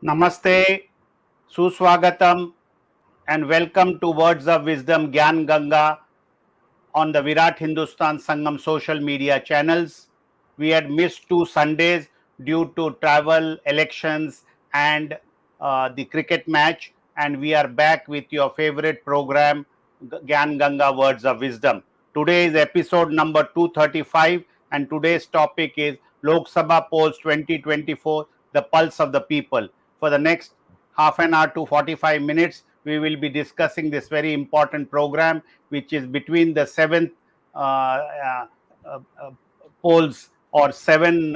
Namaste, Suswagatam, and welcome to Words of Wisdom Gyan Ganga on the Virat Hindustan Sangam social media channels. We had missed 2 Sundays due to travel, elections, and the cricket match, and we are back with your favorite program, Gyan Ganga Words of Wisdom. Today is episode number 235, and today's topic is Lok Sabha polls 2024, the pulse of the people. For the next half an hour to 45 minutes, we will be discussing this very important program, which is between the seventh polls or seven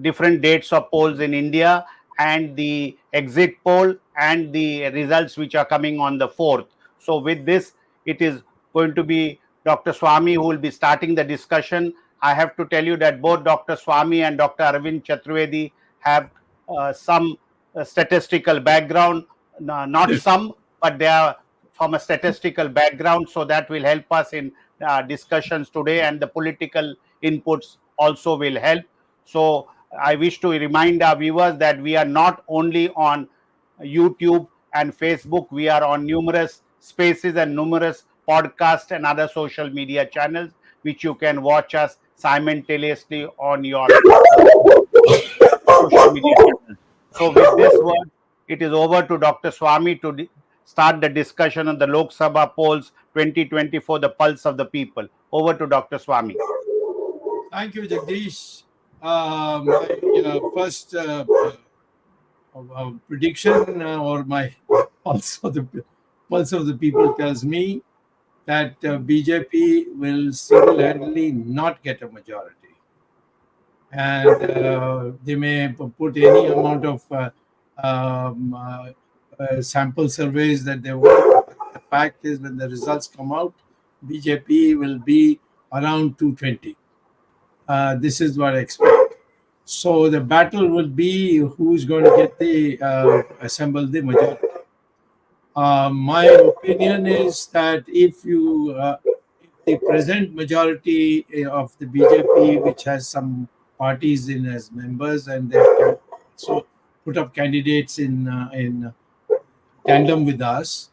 different dates of polls in India, and the exit poll and the results which are coming on the 4th. So, with this, it is going to be Dr. Swamy who will be starting the discussion. I have to tell you that both Dr. Swamy and Dr. Arvind Chaturvedi have some statistical background, not some, but they are from a statistical background, so that will help us in discussions today, and the political inputs also will help. So I wish to remind our viewers that we are not only on YouTube and Facebook, we are on numerous spaces and numerous podcasts and other social media channels, which you can watch us simultaneously on your social media channels. So with this word, it is over to Dr. Swamy to start the discussion on the Lok Sabha polls 2024, the pulse of the people. Over to Dr. Swamy. Thank you, Jagdish. My first prediction or my pulse of the people tells me that BJP will single-handedly not get a majority, and they may put any amount of sample surveys that they want. The fact is, when the results come out, BJP will be around 220. This is what I expect. So the battle will be who's going to get the assemble the majority. My opinion is that if the present majority of the BJP, which has some parties in as members, and they can also put up candidates in tandem with us,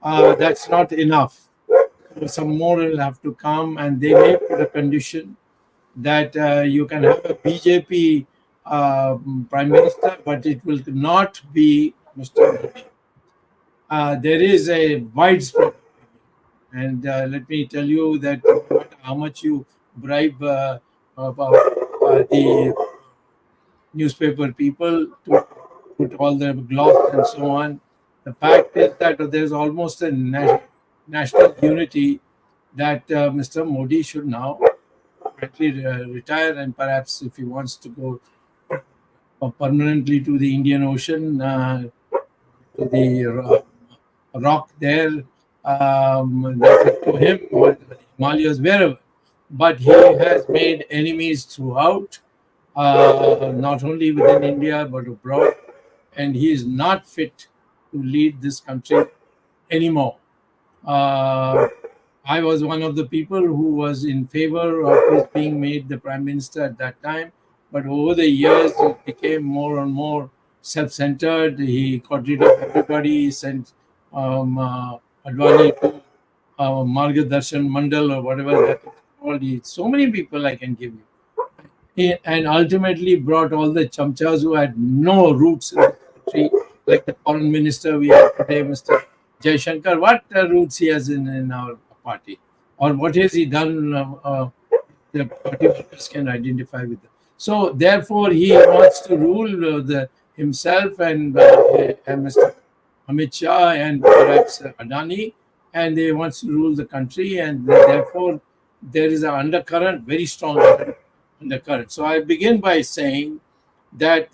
that's not enough. Some more will have to come, and they may put a condition that you can have a BJP prime minister, but it will not be Mr. Modi. There is a widespread, and let me tell you that no matter how much you bribe the newspaper people to put all the gloss and so on, the fact is that there's almost a national unity that Mr. Modi should now retire, and perhaps if he wants to go permanently to the Indian Ocean, to the rock there, that's up to him, or Himalayas, wherever. But he has made enemies throughout, not only within India but abroad, and he is not fit to lead this country anymore. I was one of the people who was in favor of his being made the prime minister at that time, but over the years it became more and more self-centered. He got rid of everybody, sent Advani to Margadarshan Mandal or whatever that is called. So many people I can give you. And ultimately brought all the chamchas who had no roots in the country, like the foreign minister we have today, Mr. Jaishankar. What roots he has in our party, or what has he done? The party workers can identify with them. So therefore, he wants to rule himself and Mr. Amit Shah and perhaps Adani, and they wants to rule the country, and therefore there is an undercurrent, very strong undercurrent. So I begin by saying that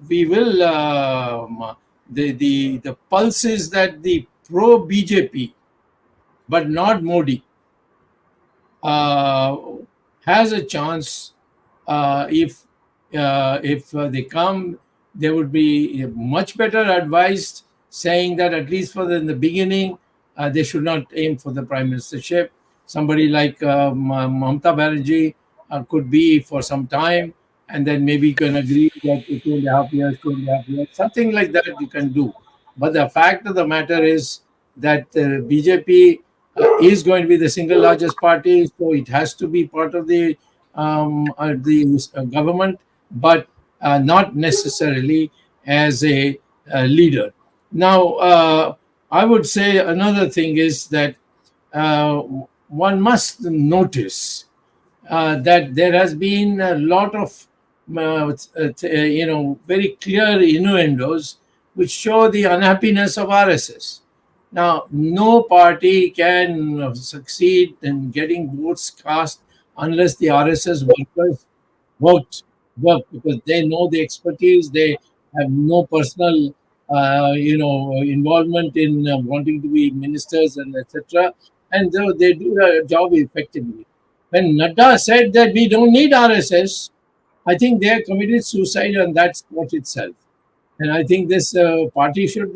we will the pulse is that the pro BJP, but not Modi, has a chance. If they come, they would be much better advised, saying that at least in the beginning, they should not aim for the prime ministership. Somebody like Mamata Banerjee could be for some time, and then maybe you can agree that 2.5 years, 2.5 years, something like that you can do. But the fact of the matter is that BJP is going to be the single largest party, so it has to be part of the government, but not necessarily as a leader. Now, I would say another thing is that uh, one must notice that there has been a lot of very clear innuendos which show the unhappiness of RSS. Now, no party can succeed in getting votes cast unless the RSS workers worked work, because they know the expertise. They have no personal involvement in wanting to be ministers and etc., and they do a job effectively. When Nadda said that we don't need RSS, I think they have committed suicide on that spot itself. And I think this party should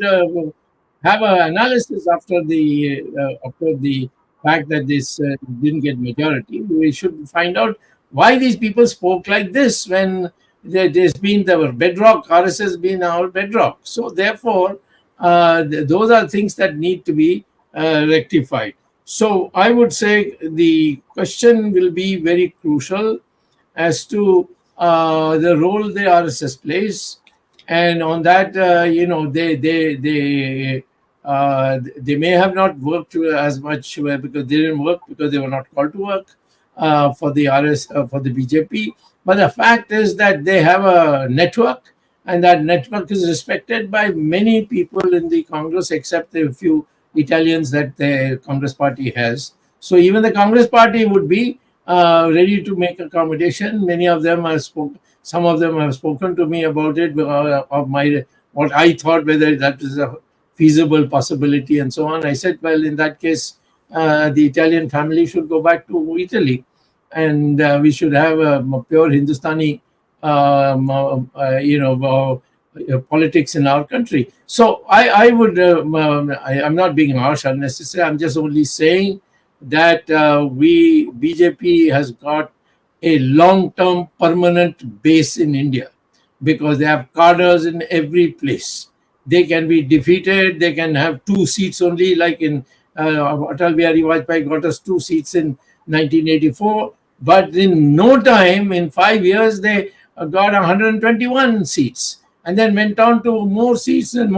have an analysis after the fact that this didn't get majority. We should find out why these people spoke like this when there's been the bedrock, RSS being our bedrock. So therefore, those are things that need to be rectified. So I would say the question will be very crucial as to the role the RSS plays, and on that, they may have not worked as much because they didn't work because they were not called to work for the BJP. But the fact is that they have a network, and that network is respected by many people in the Congress, except a few Italians that the Congress party has. So even the Congress party would be ready to make accommodation. Many of them have spoken. Some of them have spoken to me about it, of my what I thought whether that is a feasible possibility and so on. I said, well, in that case, the Italian family should go back to Italy, and we should have a pure Hindustani, politics in our country. So I would, I'm not being harsh unnecessarily. I'm just only saying that BJP has got a long-term permanent base in India, because they have cadres in every place. They can be defeated. They can have 2 seats only, like in Atal Bihari Vajpayee got us 2 seats in 1984. But in no time, in 5 years, they got 121 seats, and then went on to more seats, and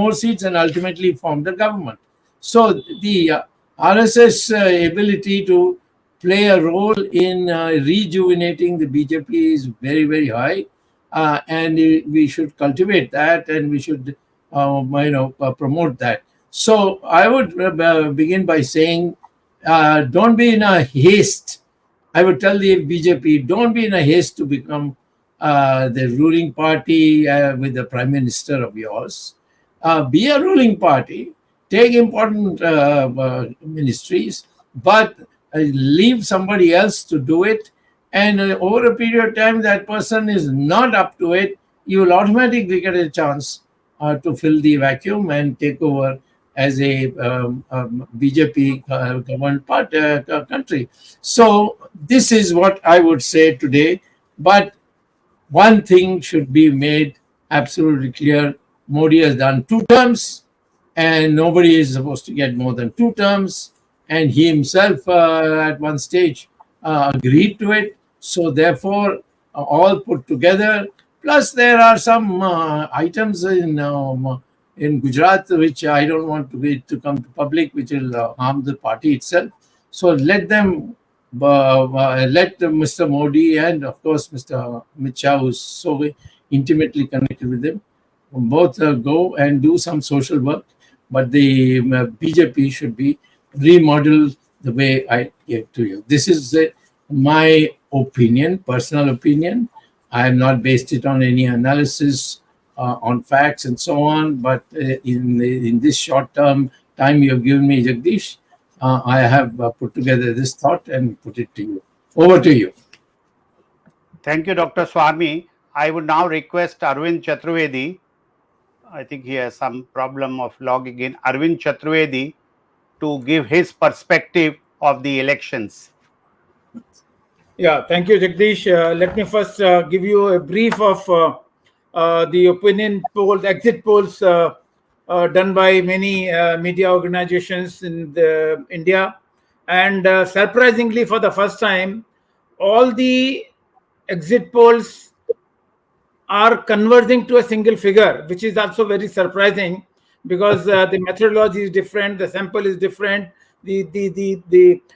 ultimately formed a government. So the RSS ability to play a role in rejuvenating the BJP is very, very high, and we should cultivate that, and we should, promote that. So I would begin by saying, don't be in a haste. I would tell the BJP, don't be in a haste to become the ruling party with the prime minister of yours. Be a ruling party, take important ministries, but leave somebody else to do it. And over a period of time, that person is not up to it, you will automatically get a chance to fill the vacuum and take over as a BJP governed country. So this is what I would say today. But one thing should be made absolutely clear: Modi has done 2 terms, and nobody is supposed to get more than 2 terms. And he himself, at one stage, agreed to it. So, therefore, all put together, plus there are some items in Gujarat which I don't want to come to public, which will harm the party itself. So, let Mr. Modi and, of course, Mr. Amit Shah, who's so intimately connected with him, both go and do some social work. But the BJP should be remodeled the way I gave to you. This is my opinion, personal opinion. I have not based it on any analysis on facts and so on. But in this short term time you have given me, Jagdish, I have put together this thought and put it to you. Over to you. Thank you, Dr. Swami. I would now request Arvind Chaturvedi. I think he has some problem of logging in. Arvind Chaturvedi to give his perspective of the elections. Yeah, thank you, Jagdish. Let me first give you a brief of the opinion polls, exit polls done by many media organizations in India. And surprisingly, for the first time, all the exit polls are converging to a single figure, which is also very surprising because the methodology is different, the sample is different, the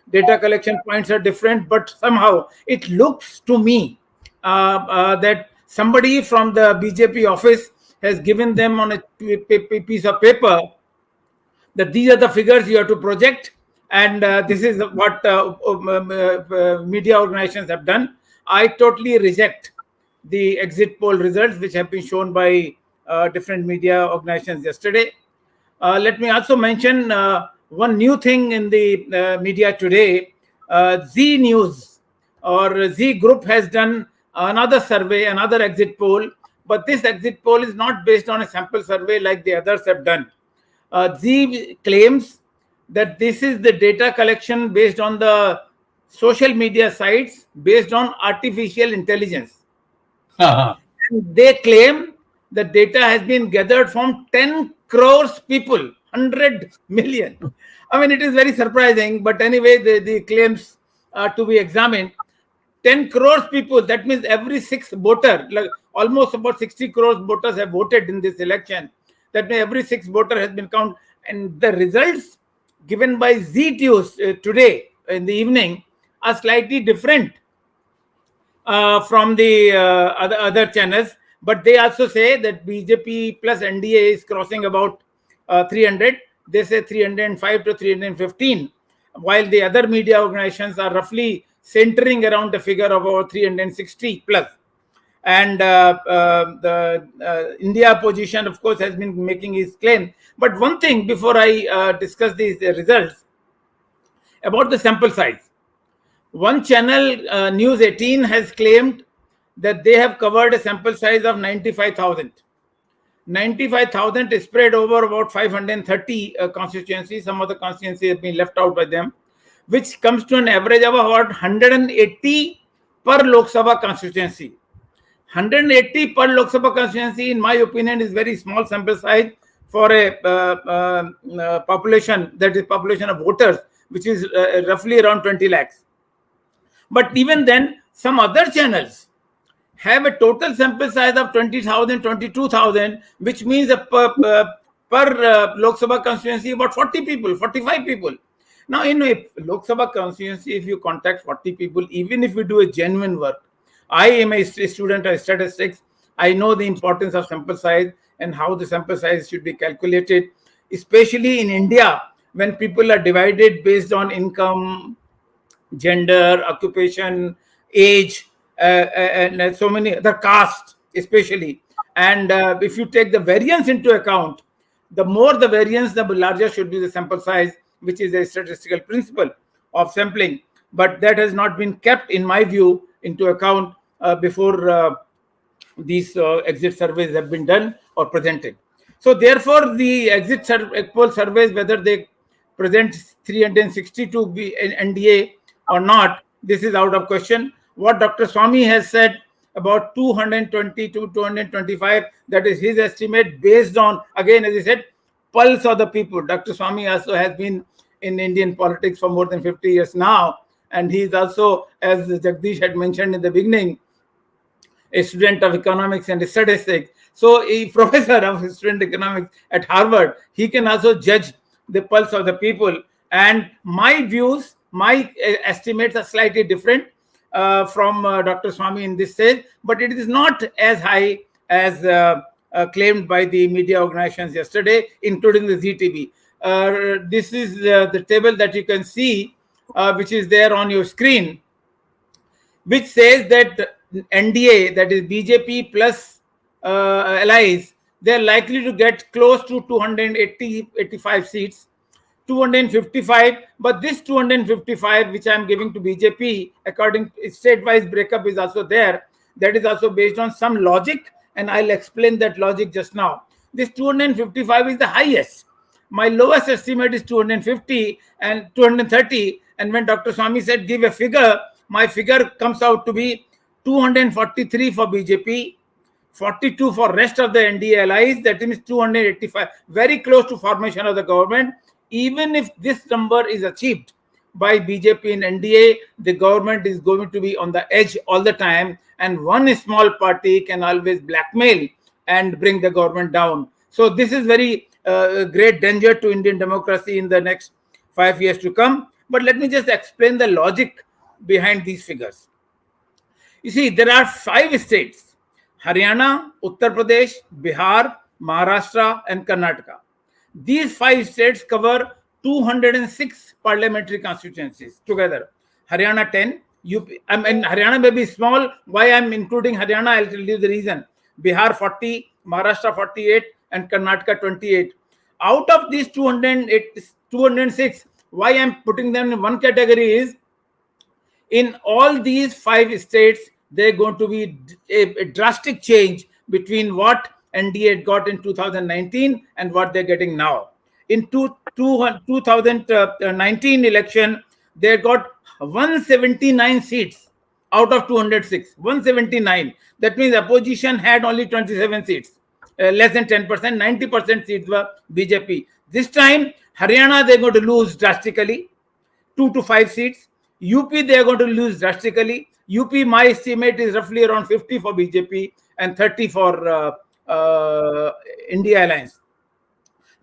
data collection points are different, but somehow it looks to me that somebody from the BJP office has given them on a piece of paper that these are the figures you have to project, and this is what media organizations have done. I totally reject the exit poll results which have been shown by different media organizations yesterday. Let me also mention one new thing in the media today. Z News or Z Group has done another survey, another exit poll, but this exit poll is not based on a sample survey like the others have done. Z claims that this is the data collection based on the social media sites based on artificial intelligence. And they claim the data has been gathered from 10 crores people, 100 million. I mean, it is very surprising, but anyway, the claims are to be examined. 10 crores people, that means every sixth voter, like almost about 60 crores voters have voted in this election. That means every sixth voter has been counted. And the results given by Z News today in the evening are slightly different from the other channels, but they also say that BJP plus NDA is crossing about 300. They say 305 to 315, while the other media organizations are roughly centering around the figure of about 360 plus. And the India position, of course, has been making his claim. But one thing before I discuss these results about the sample size. One channel, News 18, has claimed that they have covered a sample size of 95,000. 95,000 is spread over about 530 constituencies. Some of the constituencies have been left out by them, which comes to an average of about 180 per Lok Sabha constituency. 180 per Lok Sabha constituency, in my opinion, is very small sample size for a population, that is population of voters, which is roughly around 20 lakhs. But even then, some other channels have a total sample size of 20,000, 22,000, which means per Lok Sabha constituency about 40 people, 45 people. Now, in a Lok Sabha constituency, if you contact 40 people, even if you do a genuine work, I am a student of statistics. I know the importance of sample size and how the sample size should be calculated, especially in India, when people are divided based on income, gender, occupation, age, and so many other caste, especially. And if you take the variance into account, the more the variance, the larger should be the sample size, which is a statistical principle of sampling. But that has not been kept, in my view, into account before these exit surveys have been done or presented. So therefore, the exit poll surveys, whether they present 362 NDA or not, this is out of question. What Dr. Swamy has said about 220 to 225, that is his estimate based on, again, as he said, pulse of the people. Dr. Swamy also has been in Indian politics for more than 50 years now. And he is also, as Jagdish had mentioned in the beginning, a student of economics and statistics. So a professor of student economics at Harvard, he can also judge the pulse of the people. And my views, my estimates are slightly different from Dr. Swamy in this stage, but it is not as high as claimed by the media organizations yesterday, including the ZTV. This is the table that you can see, which is there on your screen, which says that NDA, that is BJP plus allies, they are likely to get close to 285 seats, 255. But this 255, which I am giving to BJP, according to state-wise breakup, is also there. That is also based on some logic, and I'll explain that logic just now. This 255 is the highest. My lowest estimate is 250 and 230. And when Dr. Swamy said give a figure, my figure comes out to be 243 for BJP, 42 for rest of the NDA allies. That means 285, very close to formation of the government. Even if this number is achieved by BJP and NDA, the government is going to be on the edge all the time, and one small party can always blackmail and bring the government down. So this is very great danger to Indian democracy in the next 5 years to come. But let me just explain the logic behind these figures. You see, there are 5 states: Haryana, Uttar Pradesh, Bihar, Maharashtra, and Karnataka. These 5 states cover 206 parliamentary constituencies together. Haryana 10, UP, Haryana may be small. Why I'm including Haryana, I'll tell you the reason. Bihar 40, Maharashtra 48, and Karnataka 28. Out of these 206, why I'm putting them in one category is, in all these 5 states, there's going to be a drastic change between what NDA had got in 2019 and what they're getting now. In 2019 election, they got 179 seats out of 206. 179. That means opposition had only 27 seats, less than 10%. 90% seats were BJP. This time, Haryana, they're going to lose drastically, 2 to 5 seats. UP, they are going to lose drastically. UP, my estimate is roughly around 50 for BJP and 30 for India Alliance.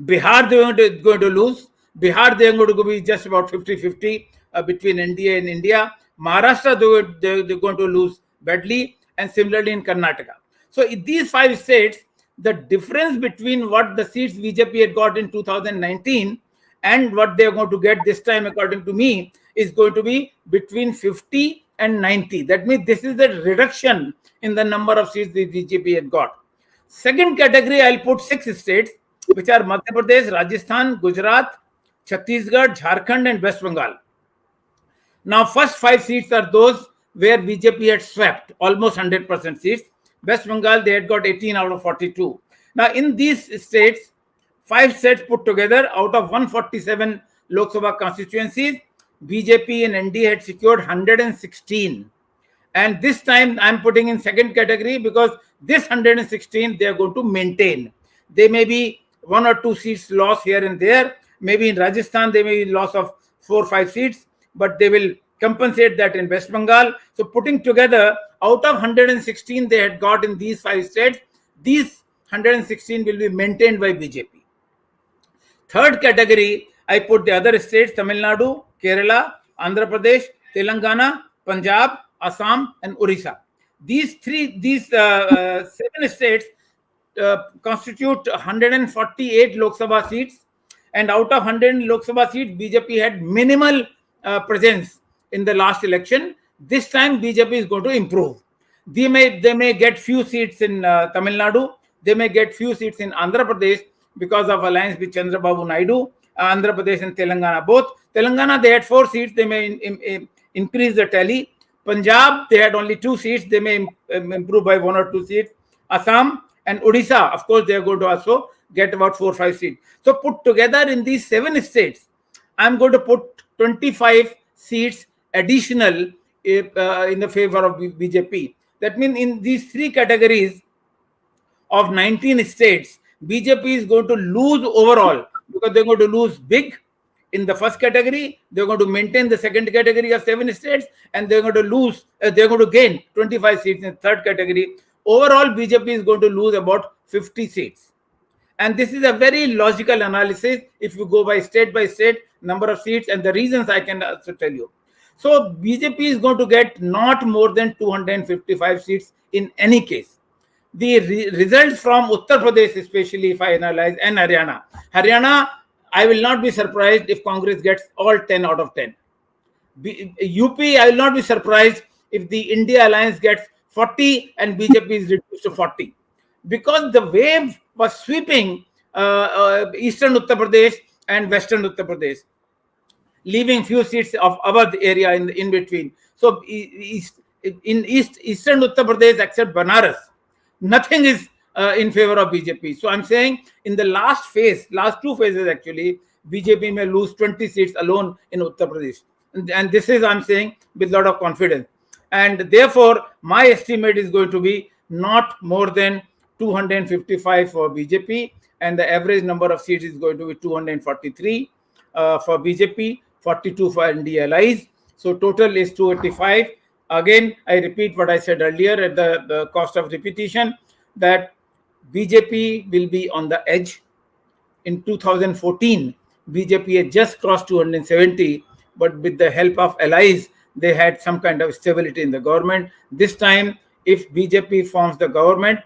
Bihar, they are going to lose. Bihar, they are going to be just about 50-50 between NDA and India. Maharashtra, they're going to lose badly, and similarly in Karnataka. So in these 5 states, the difference between what the seats BJP had got in 2019 and what they are going to get this time, according to me, is going to be between 50 and 90. That means this is the reduction in the number of seats the BJP had got. Second category, I'll put 6 states, which are Madhya Pradesh, Rajasthan, Gujarat, Chhattisgarh, Jharkhand, and West Bengal. Now, first 5 seats are those where BJP had swept almost 100% seats. West Bengal, they had got 18 out of 42. Now, in these states, 5 states put together, out of 147 Lok Sabha constituencies, BJP and NDA had secured 116. And this time I'm putting in second category because this 116 they are going to maintain. There may be 1 or 2 seats lost here and there. Maybe in Rajasthan there may be loss of 4 or 5 seats, but they will compensate that in West Bengal. So putting together, out of 116 they had got in these 5 states, these 116 will be maintained by BJP. Third category, I put the other states: Tamil Nadu, Kerala, Andhra Pradesh, Telangana, Punjab, Assam, and Orissa. These 7 states constitute 148 Lok Sabha seats, and out of 100 Lok Sabha seats, BJP had minimal presence in the last election. This time, BJP is going to improve. They may get few seats in Tamil Nadu. They may get few seats in Andhra Pradesh because of alliance with Chandrababu Naidu. Andhra Pradesh and Telangana both. Telangana, they had 4 seats. They may increase the tally. Punjab, they had only 2 seats. They may improve by 1 or 2 seats. Assam and Odisha, of course, they are going to also get about 4 or 5 seats. So put together in these 7 states, I'm going to put 25 seats additional in the favor of BJP. That means in these 3 categories of 19 states, BJP is going to lose overall because they're going to lose big in the first category. They're going to maintain the second category of 7 states, and they're going to lose. They're going to gain 25 seats in the third category. Overall, BJP is going to lose about 50 seats. And this is a very logical analysis if you go by state number of seats, and the reasons I can also tell you. So BJP is going to get not more than 255 seats in any case. The results from Uttar Pradesh, especially if I analyze, and Haryana, I will not be surprised if Congress gets all 10 out of 10. UP, I will not be surprised if the India Alliance gets 40 and BJP is reduced to 40. Because the wave was sweeping eastern Uttar Pradesh and western Uttar Pradesh, leaving few seats of Awadh area in between. So in eastern Uttar Pradesh, except Banaras, nothing is in favor of BJP. So I'm saying in the last 2 phases actually, BJP may lose 20 seats alone in Uttar Pradesh. and this is I'm saying with a lot of confidence. And therefore, my estimate is going to be not more than 255 for BJP, and the average number of seats is going to be 243 for BJP, 42 for NDA allies. So total is 285. Again, I repeat what I said earlier at the cost of repetition, that BJP will be on the edge. In 2014, BJP had just crossed 270, but with the help of allies, they had some kind of stability in the government. This time, if BJP forms the government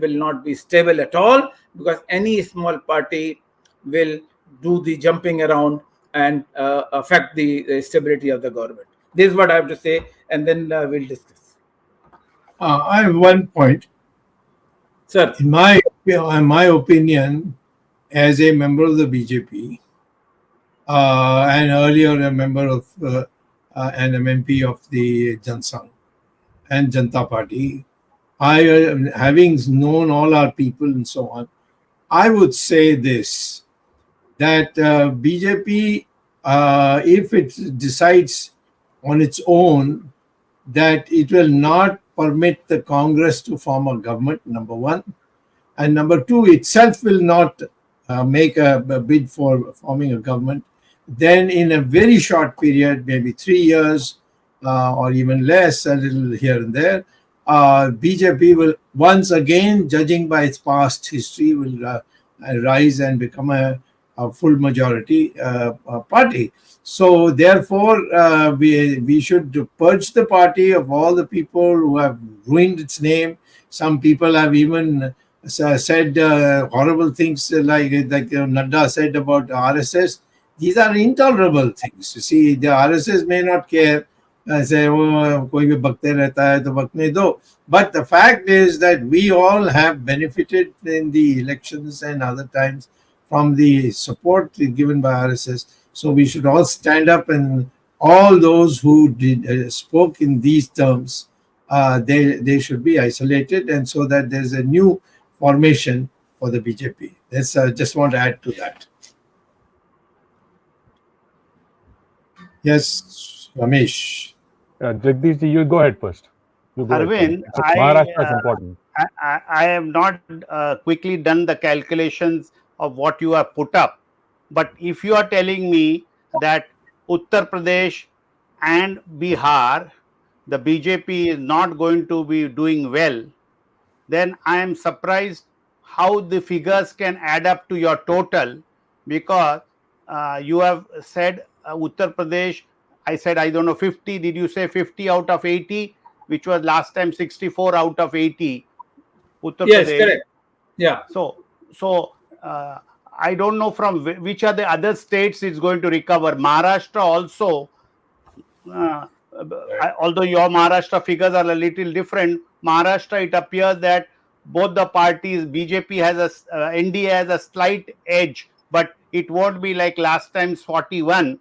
will not be stable at all, because any small party will do the jumping around and affect the stability of the government. This is what I have to say, and then we'll discuss. I have one point. Sir. In my opinion, as a member of the BJP, and earlier a member of an MMP of the Jansangh and Janta Party, having known all our people and so on, I would say this, that BJP, if it decides on its own that it will not permit the Congress to form a government, number one, and number two, itself will not make a bid for forming a government, then in a very short period, maybe 3 years or even less, a little here and there, BJP will once again, judging by its past history, will rise and become a full majority party. So therefore, we should purge the party of all the people who have ruined its name. Some people have even said horrible things like Nadda said about RSS. These are intolerable things. You see, the RSS may not care. Say, oh, koi bhi bakte rehta hai, to bakne do. But the fact is that we all have benefited in the elections and other times from the support given by RSS. So we should all stand up, and all those who spoke in these terms, they should be isolated, and so that there's a new formation for the BJP. That's just want to add to that. Yes, Ramesh. Jagdish ji, you go ahead first. Arvind, Maharashtra is important. I have not quickly done the calculations of what you have put up. But if you are telling me that Uttar Pradesh and Bihar, the BJP is not going to be doing well, then I am surprised how the figures can add up to your total, because you have said Uttar Pradesh, I said, I don't know, 50. Did you say 50 out of 80, which was last time 64 out of 80? Uttar Yes, Pradesh. correct. Yeah. So I don't know from which are the other states it's going to recover. Maharashtra also, although your Maharashtra figures are a little different, Maharashtra, it appears that both the parties, BJP has NDA has a slight edge, but it won't be like last time's 41.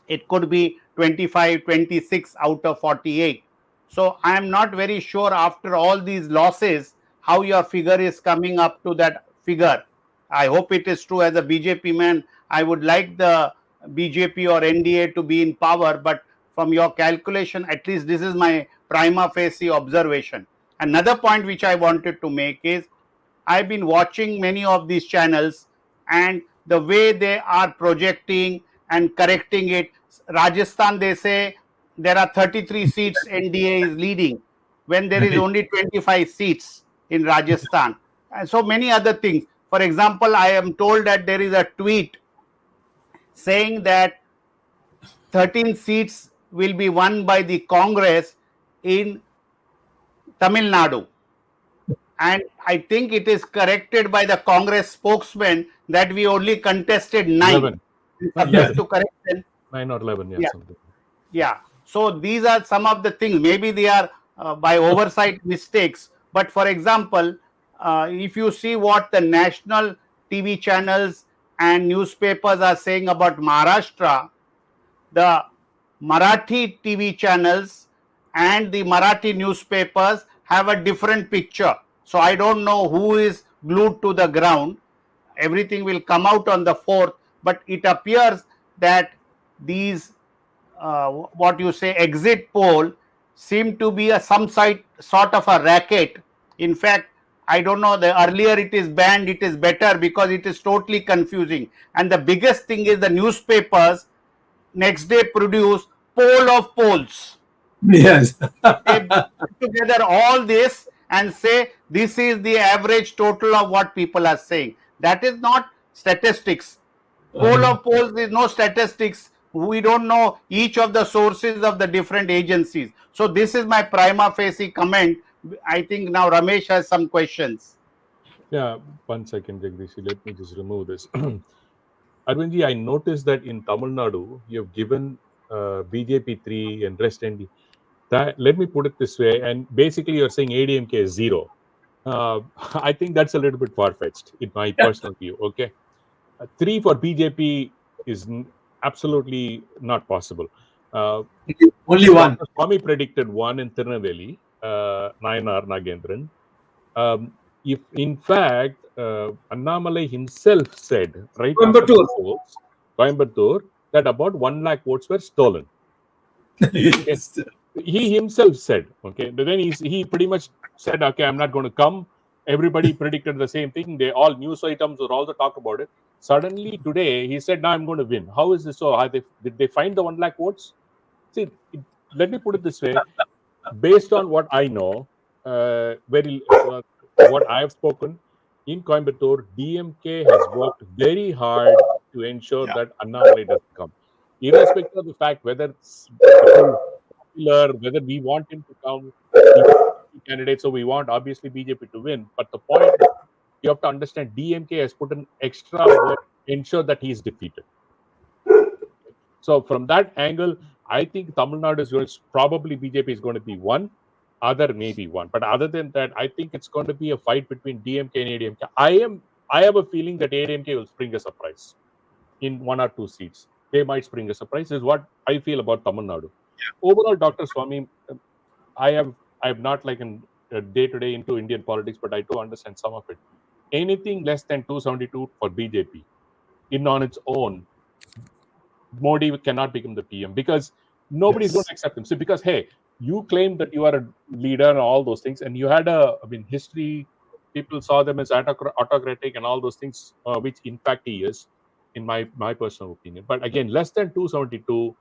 It could be 25, 26 out of 48. So I am not very sure after all these losses how your figure is coming up to that figure. I hope it is true. As a BJP man, I would like the BJP or NDA to be in power, but from your calculation, at least this is my prima facie observation. Another point which I wanted to make is, I've been watching many of these channels, and the way they are projecting and correcting it. Rajasthan, they say there are 33 seats NDA is leading, when there is only 25 seats in Rajasthan, and so many other things. For example, I am told that there is a tweet saying that 13 seats will be won by the Congress in Tamil Nadu. And I think it is corrected by the Congress spokesman that we only contested 9. 11. Subject to correction. 9 or 11, Yeah. something. Yeah. So these are some of the things. Maybe they are by oversight mistakes. But for example, if you see what the national TV channels and newspapers are saying about Maharashtra, the Marathi TV channels and the Marathi newspapers have a different picture. So I don't know who is glued to the ground. Everything will come out on the 4th, but it appears that these what you say exit poll seem to be some sort of a racket. In fact, I don't know, the earlier it is banned, it is better because it is totally confusing. And the biggest thing is the newspapers next day produce poll of polls. Yes. They put together all this and say this is the average total of what people are saying. That is not statistics. Poll of polls is no statistics. We don't know each of the sources of the different agencies. So this is my prima facie comment. I think now Ramesh has some questions. Yeah, 1 second, Jagdish. Let me just remove this. Arvindji, I noticed that in Tamil Nadu, you have given BJP 3 and rest ND. That, let me put it this way, and basically you're saying ADMK is 0. I think that's a little bit far-fetched in my personal view. Okay, 3 for BJP is absolutely not possible. Only one. Dr. Swami predicted 1 in Tirunelveli, Nayanar Nagendran. If in fact Annamalai himself said right after the polls, Coimbatore, that about 1 lakh votes were stolen. Yes. He himself said, okay, but then he pretty much said, okay, I'm not going to come. Everybody predicted the same thing. They all news items were also talk about it. Suddenly today he said, now I'm going to win. How is this so? Did they find the 1 lakh votes? See, let me put it this way. Based on what I know, what I have spoken in Coimbatore, DMK has worked very hard to ensure that Annamalai doesn't come, irrespective of the fact whether it's popular, whether we want him to come, candidate. So we want obviously BJP to win. But the point is, you have to understand DMK has put an extra work to ensure that he is defeated. So from that angle, I think Tamil Nadu is going to, probably BJP is going to be 1, other maybe 1. But other than that, I think it's going to be a fight between DMK and ADMK. I have a feeling that ADMK will spring a surprise in 1 or 2 seats. They might spring a surprise, is what I feel about Tamil Nadu. Overall, Dr. Swami, I have not like a day-to-day into Indian politics, but I do understand some of it. Anything less than 272 for BJP, in on its own, Modi cannot become the PM because nobody's going to accept him. So because, hey, you claim that you are a leader and all those things, and you had history, people saw them as autocratic and all those things, which in fact he is, in my personal opinion. But again, less than 272,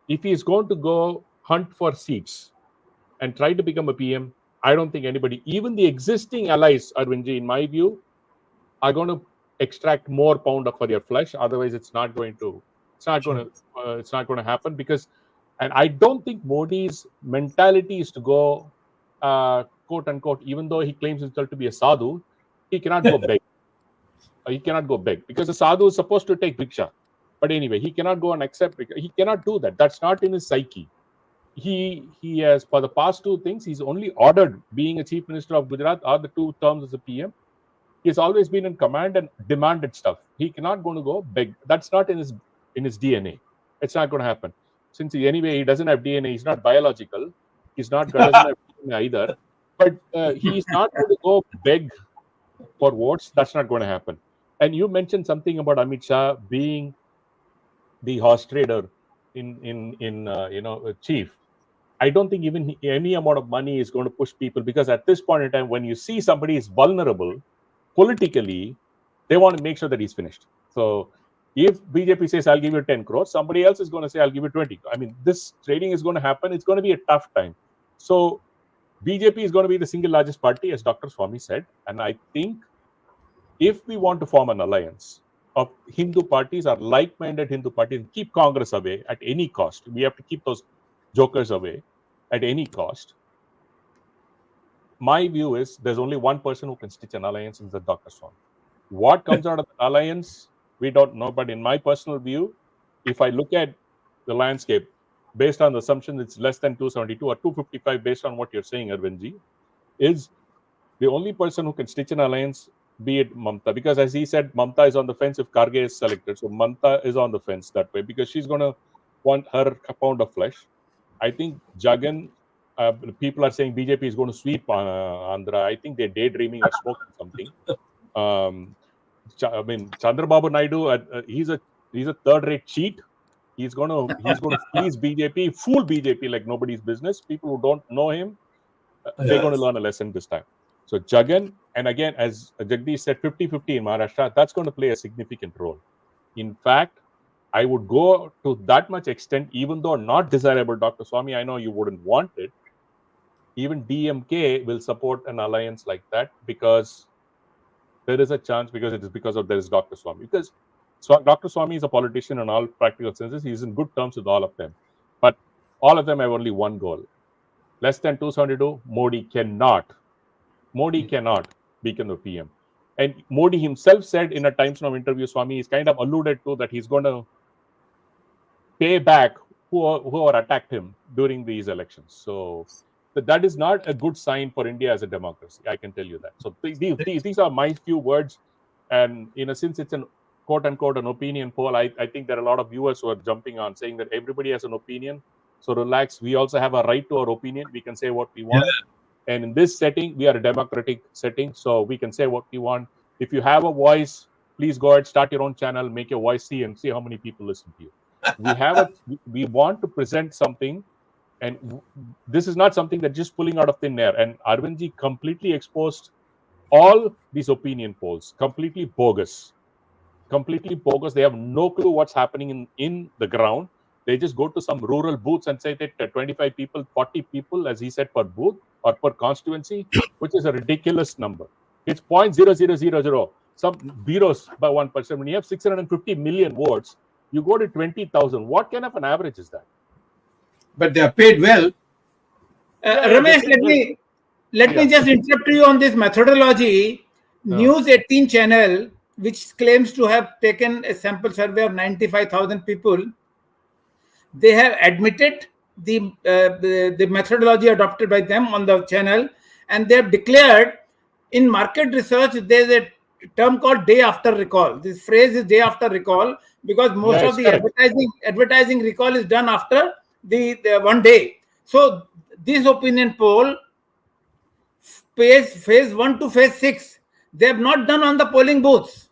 if he is going to go hunt for seats and try to become a PM, I don't think anybody, even the existing allies, Arvindji, in my view, are going to extract more pound for your flesh. Otherwise, it's not going to happen because, and I don't think Modi's mentality is to go, quote unquote, even though he claims himself to be a sadhu, he cannot go beg. He cannot go beg because a sadhu is supposed to take bhiksha. But anyway, he cannot go and accept bhiksha. He cannot do that. That's not in his psyche. He has, for the past 2 things, he's only ordered, being a chief minister of Gujarat or the 2 terms as a PM. He's always been in command and demanded stuff. He cannot going to go beg. That's not in his DNA. It's not going to happen. Since he doesn't have DNA. He's not biological. He's not doesn't have DNA either. But he's not going to go beg for votes. That's not going to happen. And you mentioned something about Amit Shah being the horse trader in chief. I don't think even any amount of money is going to push people, because at this point in time, when you see somebody is vulnerable politically, they want to make sure that he's finished. So if BJP says, I'll give you 10 crores, somebody else is going to say, I'll give you 20. I mean, this trading is going to happen. It's going to be a tough time. So BJP is going to be the single largest party, as Dr. Swamy said. And I think if we want to form an alliance of Hindu parties or like-minded Hindu parties, keep Congress away at any cost. We have to keep those jokers away at any cost. My view is there's only one person who can stitch an alliance, and that's Dr. Swamy. What comes out of the alliance, we don't know. But in my personal view, if I look at the landscape, based on the assumption it's less than 272 or 255, based on what you're saying, Arvindji, is the only person who can stitch an alliance, be it Mamta. Because as he said, Mamta is on the fence if Karge is selected. So Mamta is on the fence that way, because she's going to want her pound of flesh. I think Jagan, people are saying BJP is going to sweep Andhra. I think they're daydreaming or smoking something. Chandrababu Naidu, he's a third-rate cheat. He's gonna please BJP, fool BJP like nobody's business. People who don't know him, they're going to learn a lesson this time. So Jagan, and again, as Jagdish said, 50-50 in Maharashtra, that's going to play a significant role. In fact, I would go to that much extent, even though not desirable, Dr. Swamy, I know you wouldn't want it. Even DMK will support an alliance like that because there is a chance, because it is because of there is Dr. Swamy. Because Dr. Swamy is a politician in all practical senses. He's in good terms with all of them. But all of them have only one goal. Less than 272, Modi cannot become the PM. And Modi himself said in a Times Now interview, Swami, he's kind of alluded to that he's going to pay back whoever attacked him during these elections. So that is not a good sign for India as a democracy. I can tell you that. So these are my few words. And since it's an quote unquote an opinion poll, I think there are a lot of viewers who are jumping on saying that everybody has an opinion. So relax. We also have a right to our opinion. We can say what we want. Yeah. And in this setting, we are a democratic setting. So we can say what we want. If you have a voice, please go ahead, start your own channel, make your voice see, and see how many people listen to you. We want to present something. And this is not something that just pulling out of thin air. And Arvindji completely exposed all these opinion polls, completely bogus. They have no clue what's happening in the ground. They just go to some rural booths and say that 25 people, 40 people, as he said, per booth or per constituency, which is a ridiculous number. It's 0.0000. Some bureaus by 1%. When you have 650 million votes, you go to 20,000. What kind of an average is that? But they are paid well. Ramesh, let me just interrupt you on this methodology. News 18 channel, which claims to have taken a sample survey of 95,000 people, they have admitted the methodology adopted by them on the channel, and they have declared in market research there's a term called day after recall. This phrase is day after recall because most of the advertising recall is done after the 1 day. So this opinion poll, phase 1 to phase 6, they have not done on the polling booths.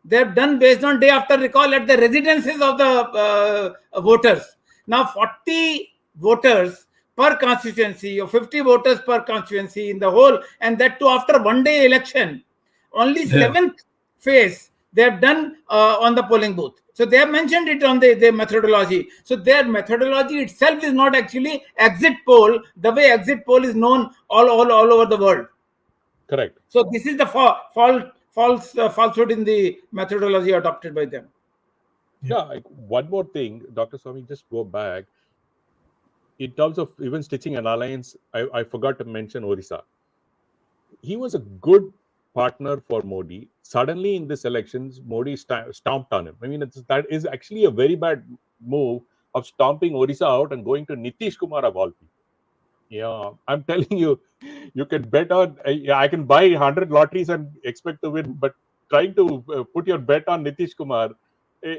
They have done based on day after recall at the residences of the voters. Now 40 voters per constituency or 50 voters per constituency in the whole, and that too after 1 day election. Only 7th phase they have done on the polling booth. So they have mentioned it on the methodology. So their methodology itself is not actually exit poll, the way exit poll is known all over the world. Correct. So this is the falsehood in the methodology adopted by them. Yeah. One more thing, Dr. Swamy, just go back. In terms of even stitching an alliance, I forgot to mention Orissa. He was a good partner for Modi. Suddenly in this elections, Modi stomped on him. I mean, that is actually a very bad move of stomping Orissa out and going to Nitish Kumar of all people. Yeah, I'm telling you, you can bet on, I can buy 100 lotteries and expect to win, but trying to put your bet on Nitish Kumar,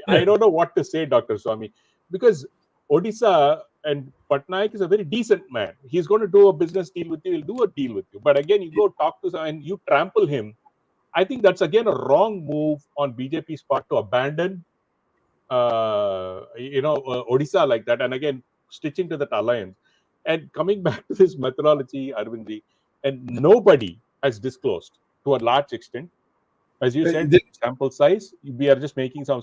I don't know what to say, Dr. Swamy, because Odisha and Patnaik is a very decent man. He's going to do a business deal with you. He'll do a deal with you. But again, you go talk to someone and you trample him. I think that's again a wrong move on BJP's part to abandon, Odisha like that. And again, stitching to that alliance. And coming back to this methodology, Arvindji, and nobody has disclosed to a large extent, as you said, sample size. We are just making some.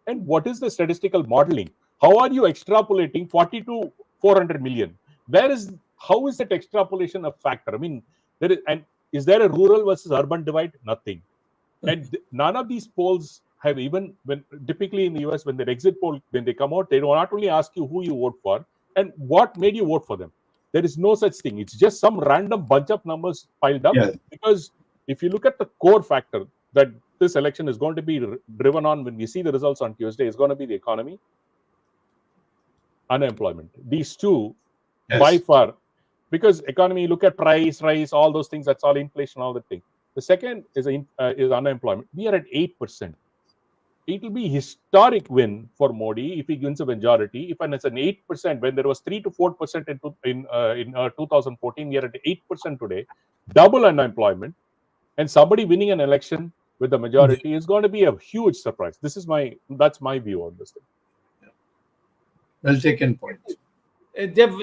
And what is the statistical modeling? How are you extrapolating 40 to 400 million? How is that extrapolation a factor? I mean, is there a rural versus urban divide? Nothing. And none of these polls have even, when typically in the US, when their exit poll, when they come out, they do not only ask you who you vote for and what made you vote for them. There is no such thing. It's just some random bunch of numbers piled up. Yes. Because if you look at the core factor that this election is going to be driven on when we see the results on Tuesday, is going to be the economy, unemployment. These two, by far, because economy, look at price, rise, all those things, that's all inflation, all that thing. The second is unemployment. We are at 8%. It will be a historic win for Modi if he wins a majority. If it's an 8%, when there was 3 to 4% in 2014, we are at 8% today, double unemployment, and somebody winning an election with the majority is going to be a huge surprise. That's my view on this thing. Well taken point.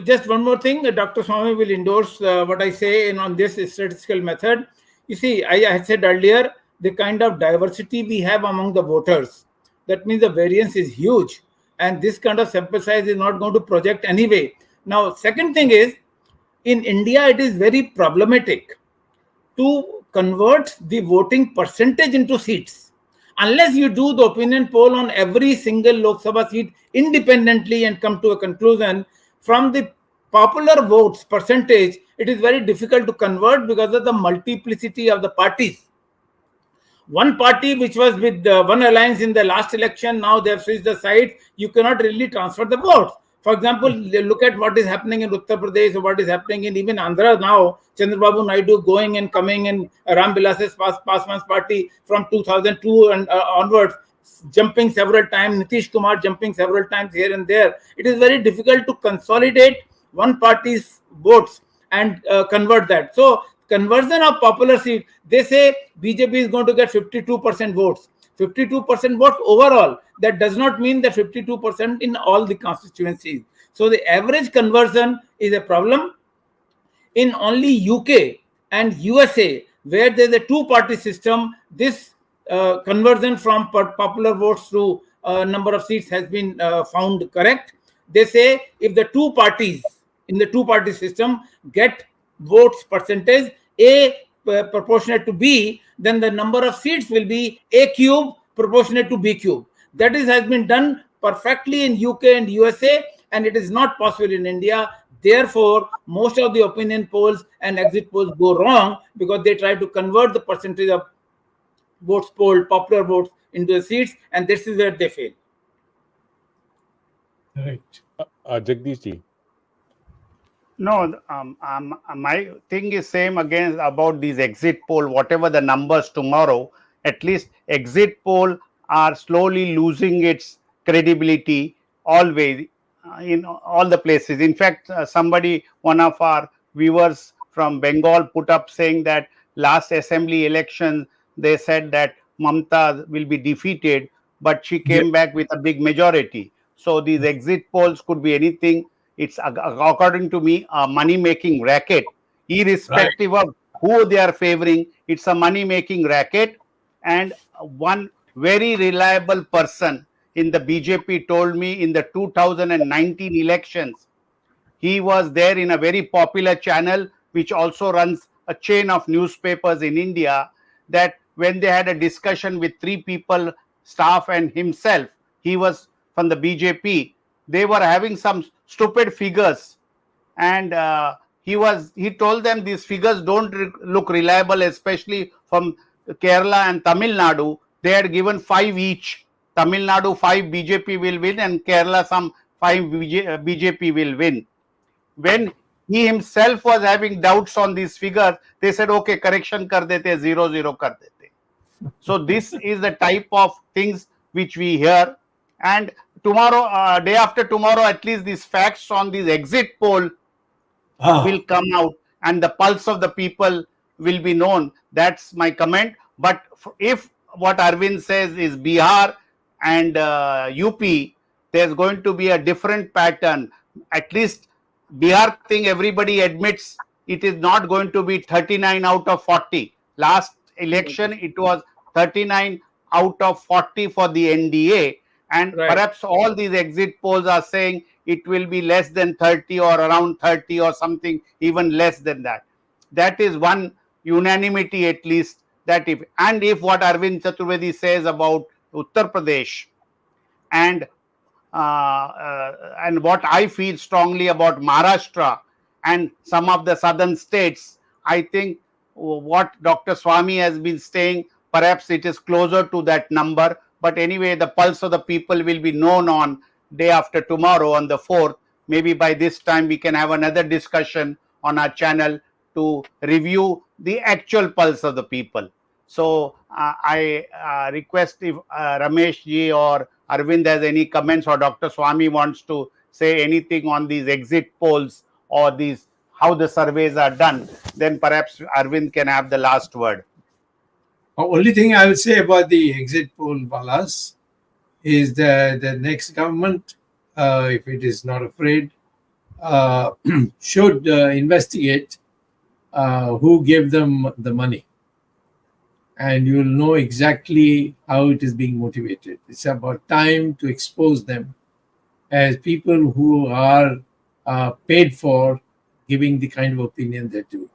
Just one more thing, Dr. Swami will endorse what I say on this statistical method. You see, I had said earlier, the kind of diversity we have among the voters, that means the variance is huge. And this kind of sample size is not going to project anyway. Now, second thing is, in India, it is very problematic to convert the voting percentage into seats. Unless you do the opinion poll on every single Lok Sabha seat independently and come to a conclusion from the popular votes percentage, it is very difficult to convert because of the multiplicity of the parties. One party which was with one alliance in the last election, now they have switched the sides. You cannot really transfer the votes. For example, look at what is happening in Uttar Pradesh or what is happening in even Andhra now. Chandrababu Naidu going and coming in Ram Vilas's Paswan's party from 2002 and onwards, jumping several times. Nitish Kumar jumping several times here and there. It is very difficult to consolidate one party's votes and convert that. So conversion of popular seat, they say BJP is going to get 52% votes. 52% votes overall. That does not mean that 52% in all the constituencies. So the average conversion is a problem. In only UK and USA, where there's a two-party system, this conversion from popular votes to number of seats has been found correct. They say if the two parties in the two-party system get votes percentage A proportionate to B, then the number of seats will be A cube proportionate to B cube. That has been done perfectly in UK and USA, and it is not possible in India. Therefore, most of the opinion polls and exit polls go wrong because they try to convert the percentage of votes polled, popular votes, into the seats, and this is where they fail. Right. Jagdish ji. No, my thing is same again about these exit poll. Whatever the numbers tomorrow, at least exit poll are slowly losing its credibility always in all the places. In fact, one of our viewers from Bengal put up saying that last assembly election, they said that Mamta will be defeated, but she came back with a big majority. So these exit polls could be anything. It's, according to me, a money-making racket, irrespective of who they are favoring. It's a money-making racket. And one very reliable person in the BJP told me in the 2019 elections, he was there in a very popular channel, which also runs a chain of newspapers in India, that when they had a discussion with three people, staff and himself, he was from the BJP, they were having some stupid figures, and he told them these figures don't look reliable, especially from Kerala and Tamil Nadu. They had given 5 each. Tamil Nadu 5 BJP will win, and Kerala some 5 BJP will win. When he himself was having doubts on these figures, they said, okay, correction kar dete, 0-0 kar dete. So this is the type of things which we hear. And tomorrow, day after tomorrow, at least these facts on these exit poll will come out, and the pulse of the people will be known. That's my comment. But if what Arvind says is Bihar and UP, there's going to be a different pattern. At least Bihar thing, everybody admits it is not going to be 39 out of 40. Last election, it was 39 out of 40 for the NDA. And perhaps all these exit polls are saying it will be less than 30 or around 30 or something, even less than that. That is one unanimity at least. That if what Arvind Chaturvedi says about Uttar Pradesh and what I feel strongly about Maharashtra and some of the southern states, I think what Dr. Swamy has been saying, perhaps it is closer to that number. But anyway, the pulse of the people will be known on day after tomorrow, on the 4th. Maybe by this time we can have another discussion on our channel to review the actual pulse of the people. So I request if Ramesh ji or Arvind has any comments, or Dr. Swamy wants to say anything on these exit polls or these how the surveys are done, then perhaps Arvind can have the last word. The only thing I will say about the exit poll, Balas, is that the next government if it is not afraid, should investigate who gave them the money, and you will know exactly how it is being motivated. It's about time to expose them as people who are paid for giving the kind of opinion they do.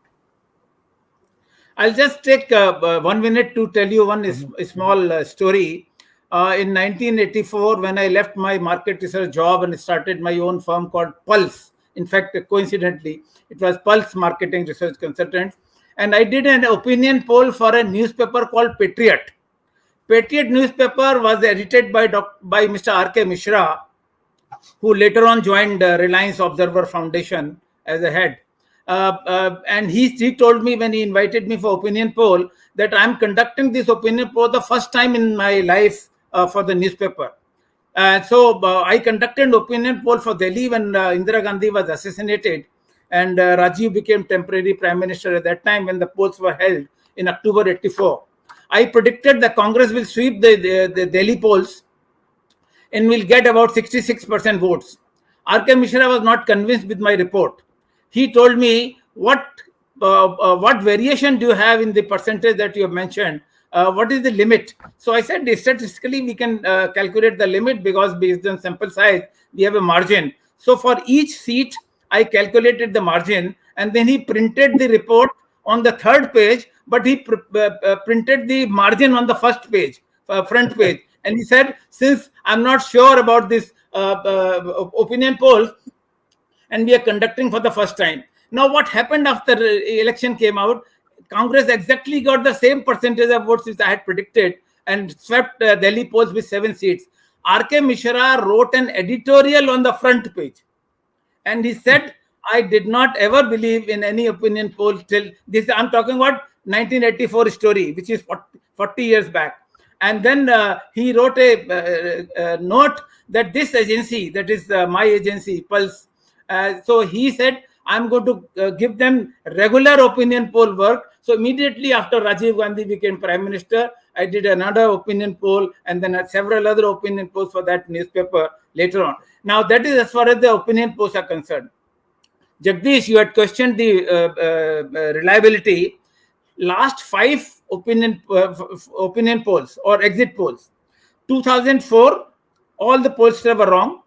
I'll just take 1 minute to tell you one small story. In 1984, when I left my market research job and started my own firm called Pulse, in fact, coincidentally, it was Pulse Marketing Research Consultants, and I did an opinion poll for a newspaper called Patriot. Patriot newspaper was edited by Mr. R.K. Mishra, who later on joined Reliance Observer Foundation as a head. And he told me when he invited me for opinion poll that I'm conducting this opinion poll the first time in my life for the newspaper. So I conducted an opinion poll for Delhi when Indira Gandhi was assassinated, and Rajiv became temporary prime minister at that time when the polls were held in October 84. I predicted that Congress will sweep the Delhi polls and will get about 66% votes. R.K. Mishra was not convinced with my report. He told me, what variation do you have in the percentage that you have mentioned? What is the limit? So I said, statistically, we can calculate the limit because based on sample size, we have a margin. So for each seat, I calculated the margin, and then he printed the report on the third page, but he printed the margin on the first page, front page. And he said, since I'm not sure about this opinion poll, and we are conducting for the first time. Now, what happened after the election came out? Congress exactly got the same percentage of votes which I had predicted and swept Delhi polls with 7 seats. R.K. Mishra wrote an editorial on the front page. And he said, I did not ever believe in any opinion poll till this. I'm talking about 1984 story, which is 40 years back. And then he wrote a note that this agency, that is my agency, Pulse, so he said, I'm going to give them regular opinion poll work. So immediately after Rajiv Gandhi became prime minister, I did another opinion poll and then several other opinion polls for that newspaper later on. Now that is as far as the opinion polls are concerned. Jagdish, you had questioned the reliability. Last 5 opinion polls or exit polls. 2004, all the pollsters were wrong.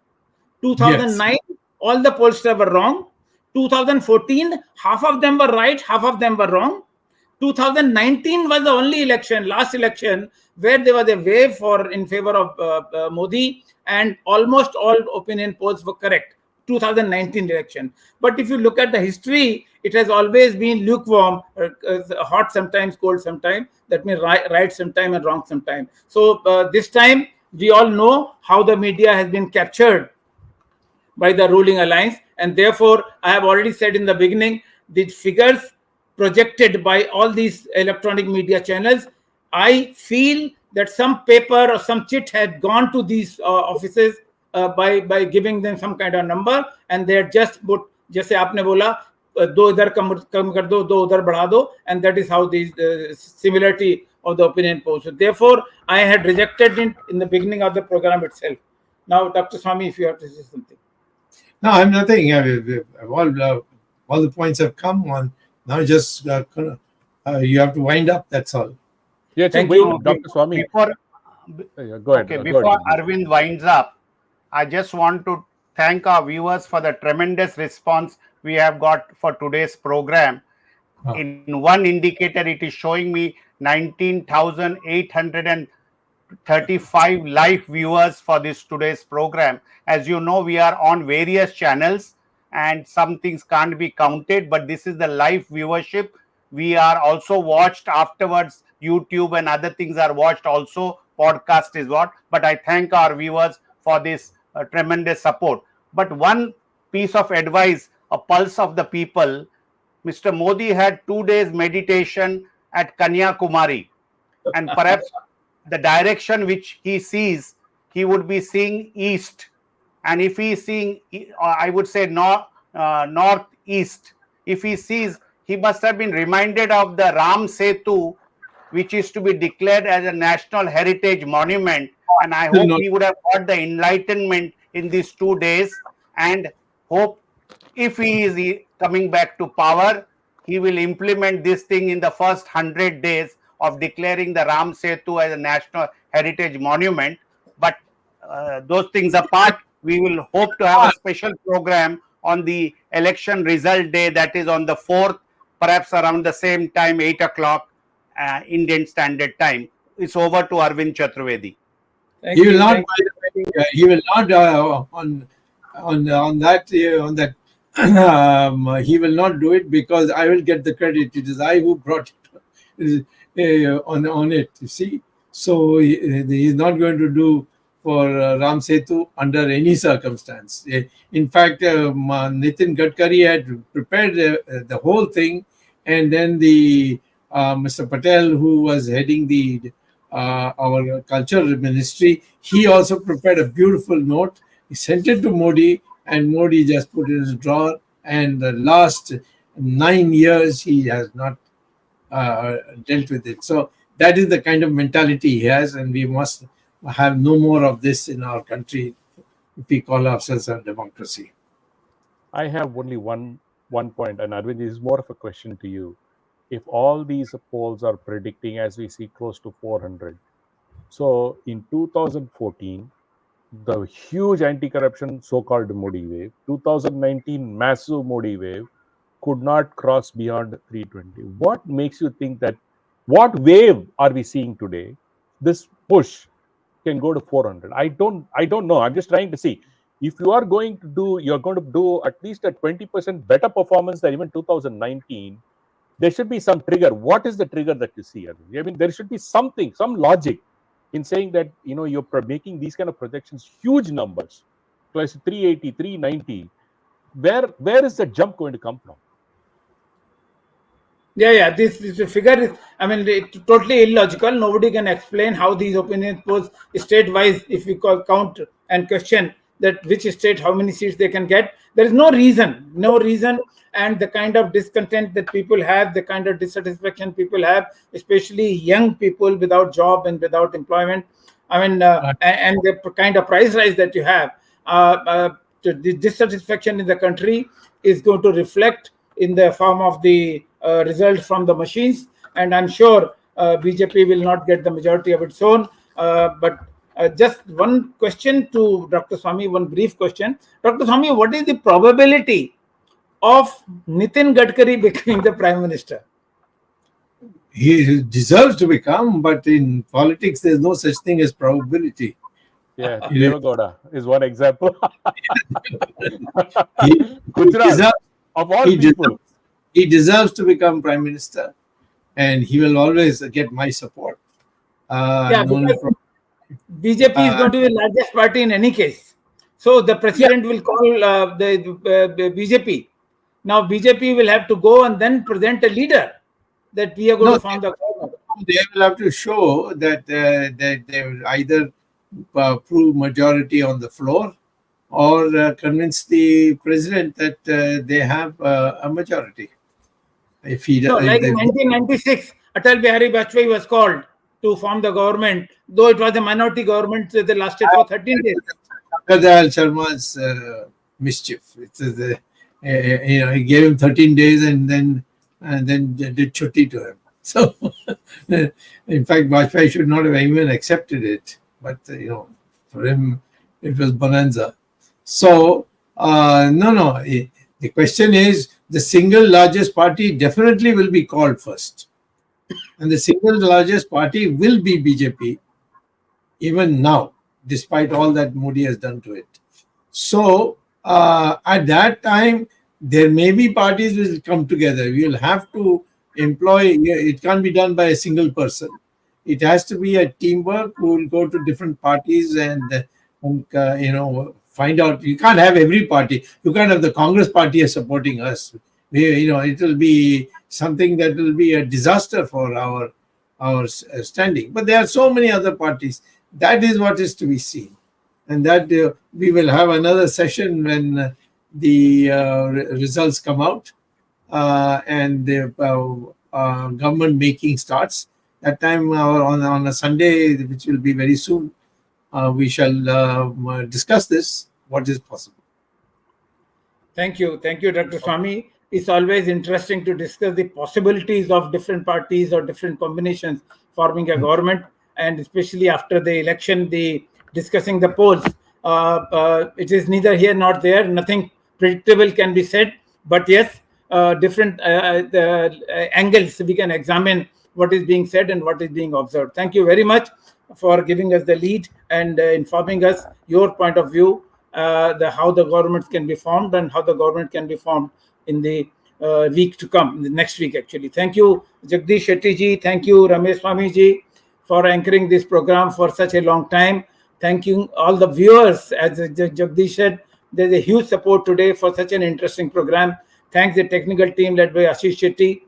2009, yes. All the pollsters were wrong. 2014, half of them were right, half of them were wrong. 2019 was the only election, last election, where there was a wave in favor of Modi, and almost all opinion polls were correct. 2019 election. But if you look at the history, it has always been lukewarm, hot sometimes, cold sometimes. That means right sometime and wrong sometime. So this time, we all know how the media has been captured by the ruling alliance. And therefore, I have already said in the beginning, the figures projected by all these electronic media channels, I feel that some paper or some chit had gone to these offices by giving them some kind of number, and they had just put, जैसे आपने बोला, दो इधर कम कर दो, दो उधर बढ़ा दो, and that is how the similarity of the opinion polls. So therefore, I had rejected it in the beginning of the program itself. Now, Dr. Swamy, if you have to say something. No, I'm nothing. All the points have come on. Now just you have to wind up. That's all. Yeah, thank you, Dr. Swamy. Go ahead. Okay, before Arvind winds up, I just want to thank our viewers for the tremendous response we have got for today's program. Oh. In one indicator, it is showing me 19,835 live viewers for this today's program. As you know, we are on various channels and some things can't be counted, but this is the live viewership. We are also watched afterwards. YouTube and other things are watched also. Podcast is what. But I thank our viewers for this tremendous support. But one piece of advice, a pulse of the people, Mr. Modi had 2 days meditation at Kanyakumari, and perhaps the direction which he sees, he would be seeing east, and if he is seeing, I would say northeast, if he sees, he must have been reminded of the Ram Setu, which is to be declared as a national heritage monument, and I hope he would have got the enlightenment in these 2 days, and hope if he is coming back to power, he will implement this thing in the first 100 days of declaring the Ram Setu as a national heritage monument. But those things apart, we will hope to have a special program on the election result day, that is on the 4th, perhaps around the same time, 8 o'clock Indian Standard Time. It's over to Arvind Chaturvedi. He will not, by the way, he will not on that he will not do it, because I will get the credit. It is I who brought it on it. You see, so he is not going to do for Ram Setu under any circumstance. In fact, Nitin Gadkari had prepared the whole thing, and then the Mr. Patel, who was heading the our culture ministry, he also prepared a beautiful note. He sent it to Modi, and Modi just put it in his drawer. And the last 9 years, he has not dealt with it. So that is the kind of mentality he has, and we must have no more of this in our country if we call ourselves a democracy. I have only one point, and Arvind, this is more of a question to you. If all these polls are predicting, as we see, close to 400, so in 2014, the huge anti-corruption so-called Modi wave, 2019 massive Modi wave, could not cross beyond 320. What makes you think that, what wave are we seeing today? This push can go to 400. I don't know. I'm just trying to see. If you are going to do, you're going to do at least a 20% better performance than even 2019. There should be some trigger. What is the trigger that you see? I mean, there should be something, some logic in saying that, you know, you're making these kind of projections, huge numbers, close to 380, 390. Where is the jump going to come from? Yeah. This figure is, I mean, it's totally illogical. Nobody can explain how these opinion polls state-wise, if we count and question that which state, how many seats they can get. There is no reason. And the kind of discontent that people have, the kind of dissatisfaction people have, especially young people without job and without employment, I mean, and the kind of price rise that you have, the dissatisfaction in the country is going to reflect in the form of the results from the machines. And I'm sure BJP will not get the majority of its own. But just one question to Dr. Swamy, one brief question. Dr. Swamy, what is the probability of Nitin Gadkari becoming the Prime Minister? He deserves to become, but in politics, there's no such thing as probability. Yeah, Devagowda is one example. He deserves to become Prime Minister, and he will always get my support. Because BJP is going to be the largest party in any case. So the president will call the BJP. Now BJP will have to go and then present a leader that we are going to form the government. They will have to show that they will either prove majority on the floor or convince the president that they have a majority. If he in 1996, Atal Bihari Vajpayee was called to form the government, though it was a minority government that lasted for 13 days. Dal Sharma's mischief. He gave him 13 days and then did chutti to him. So, in fact, Vajpayee should not have even accepted it. But, for him, it was bonanza. So, no. The question is, the single largest party definitely will be called first. And the single largest party will be BJP, even now, despite all that Modi has done to it. So, at that time, there may be parties which will come together. We will have to employ, it can't be done by a single person. It has to be a teamwork. We will go to different parties and find out. You can't have every party. You can't have the Congress party supporting us. It will be something that will be a disaster for our standing. But there are so many other parties. That is what is to be seen. And that we will have another session when the results come out and the government making starts. That time on a Sunday, which will be very soon, we shall discuss this. what is possible. Thank you, Dr. Swami. It's always interesting to discuss the possibilities of different parties or different combinations forming a government, and especially after the election, the discussing the polls. It is neither here nor there. Nothing predictable can be said, but yes, different angles we can examine what is being said and what is being observed. Thank you very much for giving us the lead and informing us your point of view, how the governments can be formed and how the government can be formed in the week to come, the next week actually. Thank you, Jagdish Shetty ji. Thank you, Ramesh Swamy ji, for anchoring this program for such a long time. Thank you all the viewers. As Jagdish said, there's a huge support today for such an interesting program. Thanks the technical team led by Ashish Shetty,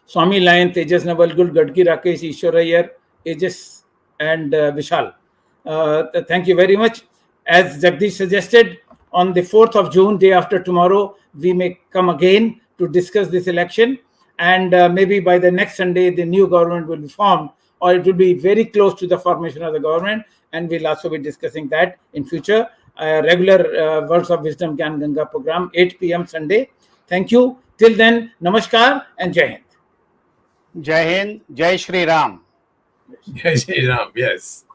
Swami Lion, Tejas Navalgul, Gadgi Rakesh, Ishwar Iyer, Aegis, and Vishal. Thank you very much. As Jagdish suggested, on the 4th of June, day after tomorrow, we may come again to discuss this election. And maybe by the next Sunday, the new government will be formed, or it will be very close to the formation of the government. And we'll also be discussing that in future. Regular Words of Wisdom Gyan Ganga program, 8 p.m. Sunday. Thank you. Till then, Namaskar and Jai Hind. Jai Hind, Jai Shri Ram. Jai Ram, yes.